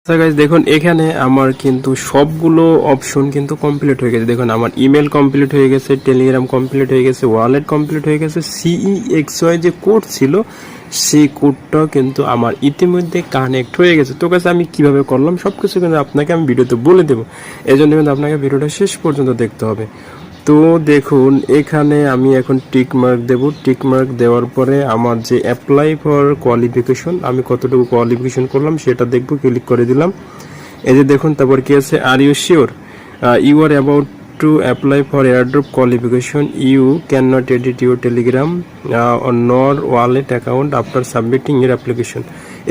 আচ্ছা গাইস, দেখুন এখানে আমার কিন্তু সবগুলো অপশন কিন্তু কমপ্লিট হয়ে গেছে। দেখুন আমার ইমেল কমপ্লিট হয়ে গেছে, টেলিগ্রাম কমপ্লিট হয়ে গেছে, ওয়ালেট কমপ্লিট হয়ে গেছে, CEXY যে কোড ছিল সেই কোডটাও কিন্তু আমার ইতিমধ্যে কানেক্ট হয়ে গেছে। তো গাইস আমি কিভাবে করলাম সবকিছু কিন্তু আপনাকে আমি ভিডিওতে বলে দেবো, এই জন্য কিন্তু আপনাকে ভিডিওটা শেষ পর্যন্ত দেখতে হবে। তো দেখুন এখানে আমি এখন টিক মার্ক দেব। টিক মার্ক দেওয়ার পরে আমার যে অ্যাপ্লাই ফর কোয়ালিফিকেশন, আমি কতটুকু কোয়ালিফিকেশন করলাম সেটা দেখব, ক্লিক করে দিলাম। এই যে দেখুন তারপর কি আছে, are you sure you R about to apply for airdrop qualification, you can not edit your Telegram নর wallet account after submitting your application.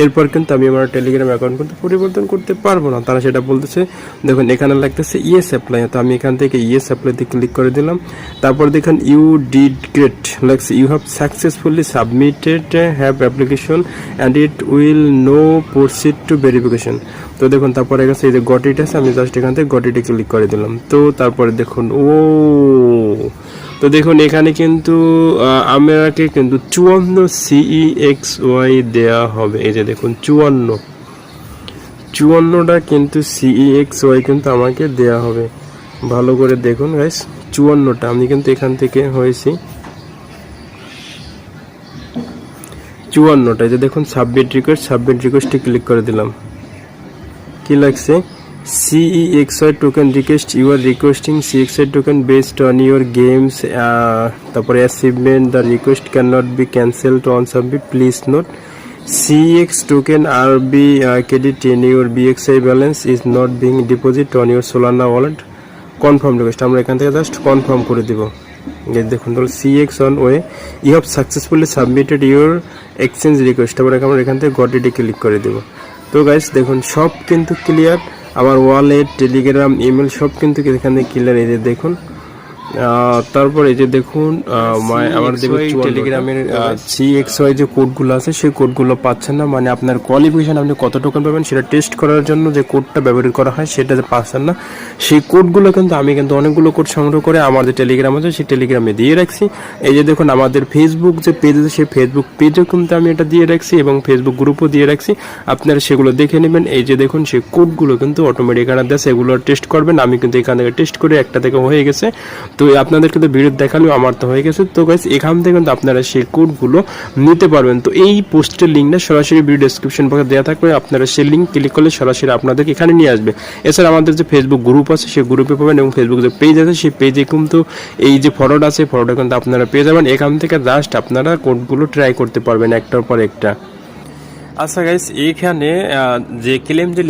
এরপর কিন্তু আমি আমার টেলিগ্রাম অ্যাকাউন্ট কিন্তু পরিবর্তন করতে পারবো না, তারা সেটা বলতেছে। দেখুন এখানে লাগতেছে ইয়েস অ্যাপ্লাই, তো আমি এখান থেকে ইয়েস অ্যাপ্লাইতে ক্লিক করে দিলাম। তারপর দেখুন ইউ ডিড গ্রেট, লাগছে you have successfully submitted have application and it will now proceed to verification. তো দেখুন তারপরে গেছে এই যে গট ইট আছে, আমি জাস্ট এখান থেকে গট ইটে ক্লিক করে দিলাম। তো তারপরে দেখুন তো দেখুন এখানে কিন্তু আমাকে কিন্তু 54 CEXY দেয়া হবে। এই যে দেখুন 54টা কিন্তু CEXY কিন্তু আমাকে দেয়া হবে। ভালো করে দেখুন গাইস, 54টা আমি কিন্তু এখান থেকে হয়েছি 54টা। এই যে দেখুন সাবমিট রিকোয়েস্টে ক্লিক করে দিলাম। কি লাগছে, CEXY token request, you are requesting CEXY token based on your games, তারপরে achievement, the request can not be cancelled on submit, please note CEX token are be credit in your BXI balance is not being deposit on your Solana wallet. Confirm request আমরা এখান থেকে just confirm করে দিব। দেখুন তাহলে CEX on way, you have successfully submitted your exchange request। তারপরে আমরা এখান থেকে গট ইটে ক্লিক করে দেব। তো গাইস দেখুন সব কিন্তু ক্লিয়ার, আমার ওয়ালেট, টেলিগ্রাম, ইমেল সব কিন্তু এখানে ক্লিয়ার। এই যে দেখুন তারপর এই যে দেখুন আমার টেলিগ্রামের CEXY যে কোডগুলো আছে সেই কোডগুলো পাচ্ছেন না, মানে আপনার কোয়ালিফিকেশন আপনি কত টোকেন পাবেন সেটা টেস্ট করার জন্য যে কোডটা ব্যবহার করা হয় সেটা পাচ্ছেন না। সেই কোডগুলো কিন্তু আমি কিন্তু অনেকগুলো কোড সংগ্রহ করে আমার যে টেলিগ্রাম আছে সেই টেলিগ্রামে দিয়ে রাখছি। এই যে দেখুন আমাদের ফেসবুক যে পেজ আছে সেই ফেসবুক পেজও কিন্তু আমি এটা দিয়ে রাখছি এবং ফেসবুক গ্রুপও দিয়ে রাখছি, আপনারা সেগুলো দেখে নেবেন। এই যে দেখুন সেই কোডগুলো কিন্তু অটোমেটিক এখানে দেয়, সেগুলো টেস্ট করবেন। আমি কিন্তু এখান থেকে টেস্ট করে একটা থেকে হয়ে গেছে, তো আপনাদেরকে তো ভিডিও দেখালেও আমার তো হয়ে গেছে। তো গাইস এখান থেকে কিন্তু আপনারা সেই কোডগুলো নিতে পারবেন। তো এই পোস্টের লিঙ্কটা সরাসরি ভিডিও ডেসক্রিপশন বক্সে দেওয়া থাকবে, আপনারা সেই লিঙ্ক ক্লিক করলে সরাসরি আপনাদেরকে এখানে নিয়ে আসবে। এছাড়া আমাদের যে ফেসবুক গ্রুপ আছে সেই গ্রুপে পাবেন এবং ফেসবুক যে পেজ আছে সেই পেজে কিন্তু এই যে ফরওয়ার্ড আছে ফরওয়ার্ডে কিন্তু আপনারা পেয়ে যাবেন। এখান থেকে জাস্ট আপনারা কোডগুলো ট্রাই করতে পারবেন একটার পর একটা। আচ্ছা গাইস এখানে যে ক্লেম যে